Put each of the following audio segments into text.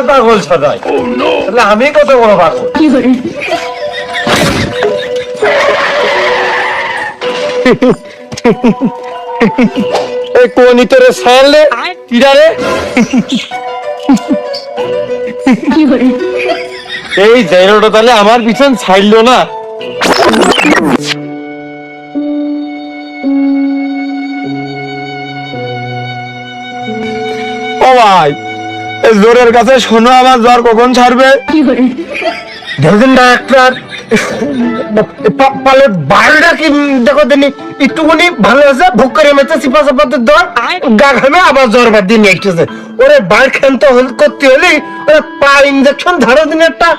পাগল সাজায়, তাহলে আমি কত বড় পাগল? কোন ইতরে ছাড়লে কিরারে এই জায়গাটা তাহলে আমার পিছন ছাড়লো না। ও ভাই, জোরের কাছে শোনো, আমার জ্বর কখন ছাড়বে? দেখেন ডাক্তার, পালে বারোটা কি দেখো দিনি একটুখানি ভালো আছে, ভোগ করে মেতে চিপা চাপাতে দর গা ঘামে আবার জ্বর বাদ দিন একটুছে। ওরে বার খেলতে করতে হলে ওরে পা ইঞ্জেকশন ধরো দিন একটা।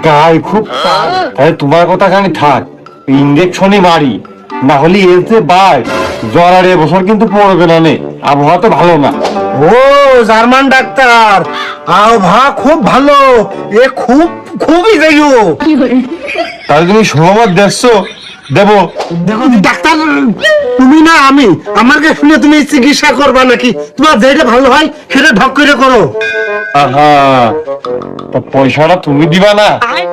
গায়ে খুব তোমার কথা খানি থাক, ইঞ্জেকশনই মারি, না হলে এর যে বাই জ্বর আর এবছর কিন্তু পড়বে না, নে আবহাওয়া তো ভালো না। ও জার্মান ডাক্তার, আবহাওয়া খুব ভালো, এ খুবই যাইও। তাহলে তুমি সংবাদ দেখছো? দেবো দেখো ডাক্তার, তুমি না আমি, আমাকে শুনে তুমি চিকিৎসা করবা নাকি? তোমার যেটা ভালো হয় সেটা ঢক করে করো। আহা, পয়সাটা তুমি দিবা না?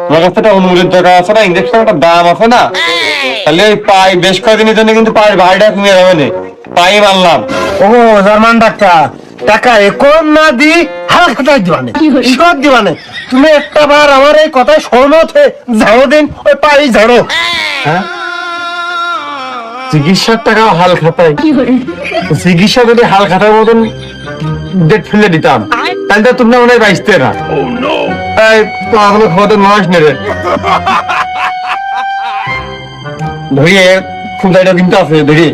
তোমার কাছে একটা অনুমোদন টাকা আছে না, ইঞ্জেকশন একটা দাম আছে না? তাহলে ওই পাই বেশ কয়েকদিনের জন্য কিন্তু পায়ের ভাইটা কমে যাবে না, পাই মানলাম। ও জার্মান ডাক্তার, টাকা এখন না দি হাল খাতায় দিবানে, সব দিবানে। তুমি একটা বার আমার এই কথায় সহমত হয়ে ঝাড়ো দিন, ওই পাই ঝাড়ো। হ্যাঁ, চিকিৎসার টাকা হাল খাতায়? চিকিৎসা যদি হাল খাতার মতন ডেট ফেলে দিতাম তাহলে তো তোমরা মনে হয় বাঁচতে না। খাওয়াতে নয় রে ধরিয়ে খুদাইটা কিন্তু আছে ধরি।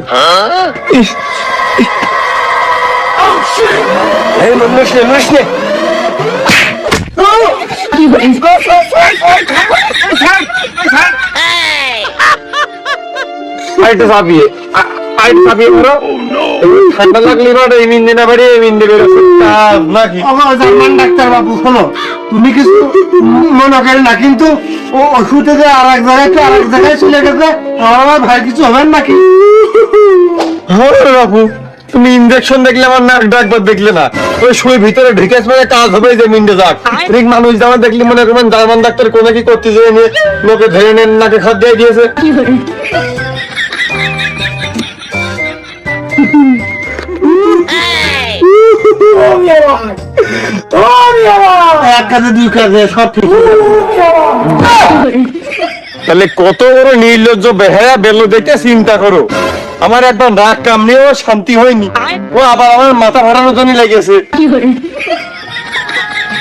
ঠান্ডা লাগলে ডাক্তার বাবু শোনো, তুমি কিছু মনে করেন না, কিন্তু ও ওষুধে যে আর এক জায়গায় চলে গেছে, আমার ভাই কিছু হবেন নাকি? বাবু তুমি ইঞ্জেকশন দেখলে আমার নাক ডাকবার দেখলে না, ওই শুয়ে ভিতরে ঢেকে মানে কাজ হবে যে মিন্ডে যাক। ঠিক মানুষ আমার দেখলে মনে করবেন জার্মান ডাক্তার কোন কি করতে যেয়ে নিয়ে লোকে ধরে নেন, নাকে খাদ দিয়ে দিয়েছে। তাহলে কত বড় নির্লজ্জ বেহায়া বেলো দেখে চিন্তা করো। আমার একবার নাক কামড়েও শান্তি হয়নি, ও আবার আমার মাথা ভাড়ানোর জন্য লেগেছে।